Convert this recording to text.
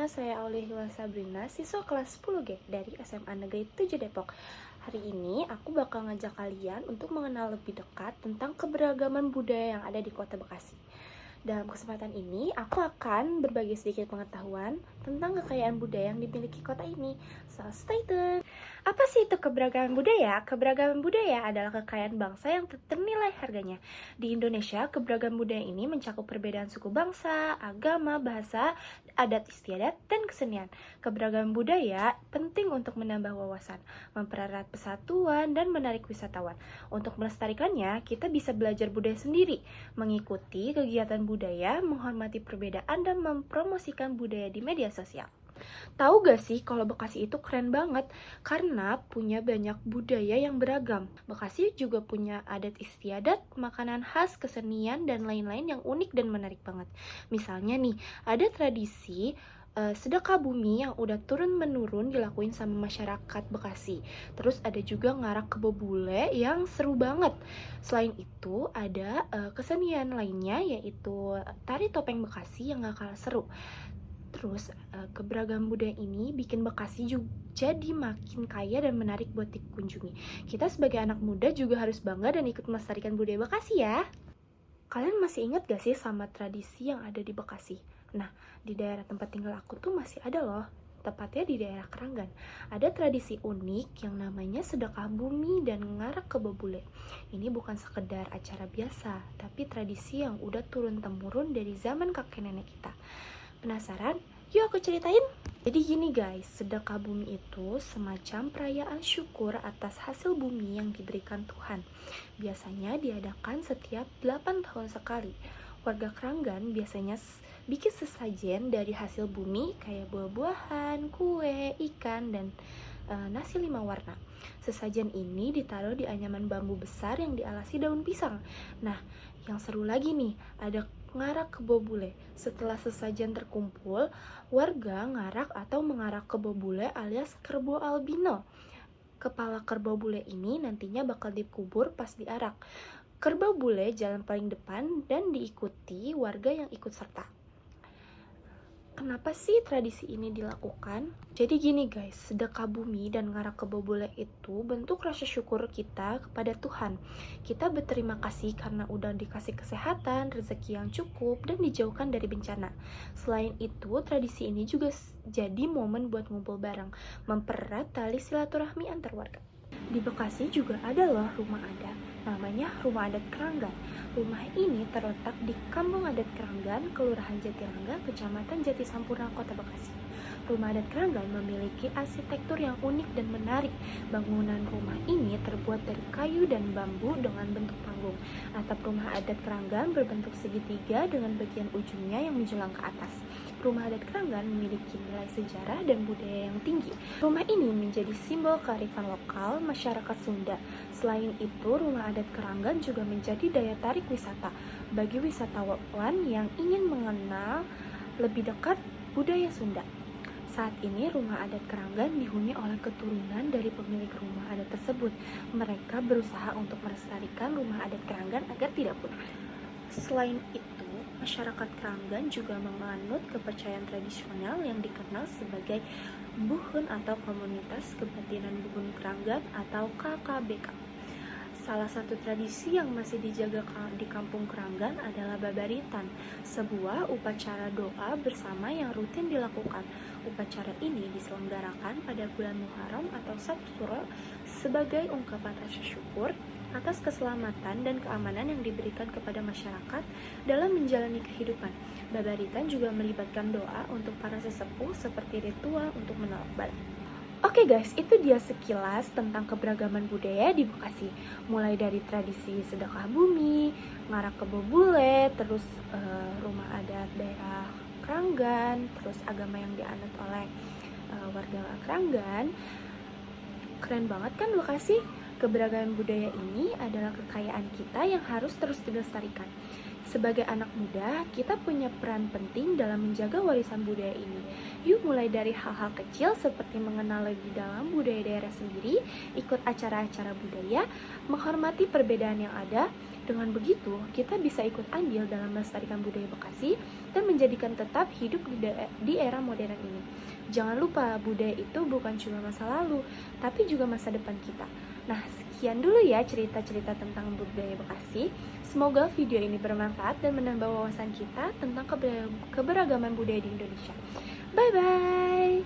semuanya, saya Aulia Sabrina, siswa kelas 10G dari SMA Negeri 7 Depok. Hari ini aku bakal ngajak kalian untuk mengenal lebih dekat tentang keberagaman budaya yang ada di Kota Bekasi. Dalam kesempatan ini, aku akan berbagi sedikit pengetahuan tentang kekayaan budaya yang dimiliki kota ini. So, stay tuned! Apa sih itu keberagaman budaya? Keberagaman budaya adalah kekayaan bangsa yang ternilai harganya. Di Indonesia, keberagaman budaya ini mencakup perbedaan suku bangsa, agama, bahasa, adat istiadat, dan kesenian. Keberagaman budaya penting untuk menambah wawasan, mempererat persatuan, dan menarik wisatawan. Untuk melestarikannya, kita bisa belajar budaya sendiri, mengikuti kegiatan budaya, menghormati perbedaan, dan mempromosikan budaya di media sosial. Tahu gak sih kalau Bekasi itu keren banget karena punya banyak budaya yang beragam. Bekasi juga punya adat istiadat, makanan khas, kesenian, dan lain-lain yang unik dan menarik banget. Misalnya nih, ada tradisi sedekah bumi yang udah turun-menurun dilakuin sama masyarakat Bekasi. Terus ada juga ngarak kebo bule yang seru banget. Selain itu ada kesenian lainnya yaitu tari topeng Bekasi yang gak kalah seru. Terus keberagaman budaya ini bikin Bekasi juga jadi makin kaya dan menarik buat dikunjungi. Kita sebagai anak muda juga harus bangga dan ikut melestarikan budaya Bekasi ya. Kalian masih ingat gak sih sama tradisi yang ada di Bekasi? Nah, di daerah tempat tinggal aku tuh masih ada loh, tepatnya di daerah Keranggan. Ada tradisi unik yang namanya sedekah bumi dan ngarak kebo bule. Ini bukan sekedar acara biasa, tapi tradisi yang udah turun-temurun dari zaman kakek nenek kita. Penasaran? Yuk aku ceritain. Jadi gini guys, sedekah bumi itu semacam perayaan syukur atas hasil bumi yang diberikan Tuhan. Biasanya diadakan setiap 8 tahun sekali. Warga Keranggan biasanya bikin sesajen dari hasil bumi kayak buah-buahan, kue, ikan, dan nasi 5 warna. Sesajen ini ditaruh di anyaman bambu besar yang dialasi daun pisang. Nah, yang seru lagi nih, ada ngarak kebo bule. Setelah sesajen terkumpul, warga ngarak atau mengarak kebo bule alias kerbau albino. Kepala kerbau bule ini nantinya bakal dikubur pas diarak. Kerbau bule jalan paling depan dan diikuti warga yang ikut serta. Kenapa sih tradisi ini dilakukan? Jadi gini guys, sedekah bumi dan ngarak kebo bule itu bentuk rasa syukur kita kepada Tuhan. Kita berterima kasih karena udah dikasih kesehatan, rezeki yang cukup, dan dijauhkan dari bencana. Selain itu, tradisi ini juga jadi momen buat ngumpul bareng, mempererat tali silaturahmi antar warga. Di Bekasi juga ada loh rumah adat, namanya Rumah Adat Keranggan. Rumah ini terletak di Kampung Adat Keranggan, Kelurahan Jatirangga, Kecamatan Jatisampurna, Kota Bekasi. Rumah Adat Keranggan memiliki arsitektur yang unik dan menarik. Bangunan rumah ini terbuat dari kayu dan bambu dengan bentuk panggung. Atap rumah adat Keranggan berbentuk segitiga dengan bagian ujungnya yang menjulang ke atas. Rumah adat Keranggan memiliki nilai sejarah dan budaya yang tinggi. Rumah ini menjadi simbol kearifan lokal masyarakat Sunda. Selain itu, rumah adat Keranggan juga menjadi daya tarik wisata bagi wisatawan yang ingin mengenal lebih dekat budaya Sunda. Saat ini rumah adat Keranggan dihuni oleh keturunan dari pemilik rumah adat tersebut. Mereka berusaha untuk melestarikan rumah adat Keranggan agar tidak punah. Selain itu, masyarakat Keranggan juga menganut kepercayaan tradisional yang dikenal sebagai Buhun atau Komunitas Kebatinan Buhun Keranggan atau KKBK. Salah satu tradisi yang masih dijaga di Kampung Keranggan adalah babaritan, sebuah upacara doa bersama yang rutin dilakukan. Upacara ini diselenggarakan pada bulan Muharram atau 1 Suro sebagai ungkapan rasa syukur atas keselamatan dan keamanan yang diberikan kepada masyarakat dalam menjalani kehidupan. Babaritan juga melibatkan doa untuk para sesepuh seperti ritual untuk menolak bala. Oke guys, itu dia sekilas tentang keberagaman budaya di Bekasi. Mulai dari tradisi sedekah bumi, ngarak kebo bule, terus rumah adat daerah Keranggan, terus agama yang dianut oleh warga Keranggan. Keren banget kan Bekasi? Keberagaman budaya ini adalah kekayaan kita yang harus terus dilestarikan. Sebagai anak muda, kita punya peran penting dalam menjaga warisan budaya ini. Yuk mulai dari hal-hal kecil seperti mengenal lebih dalam budaya daerah sendiri, ikut acara-acara budaya, menghormati perbedaan yang ada, Dengan begitu, kita bisa ikut andil dalam melestarikan budaya Bekasi dan menjadikan tetap hidup di era modern ini. Jangan lupa, budaya itu bukan cuma masa lalu, tapi juga masa depan kita. Nah, sekian dulu ya cerita-cerita tentang budaya Bekasi. Semoga video ini bermanfaat dan menambah wawasan kita tentang keberagaman budaya di Indonesia. Bye-bye!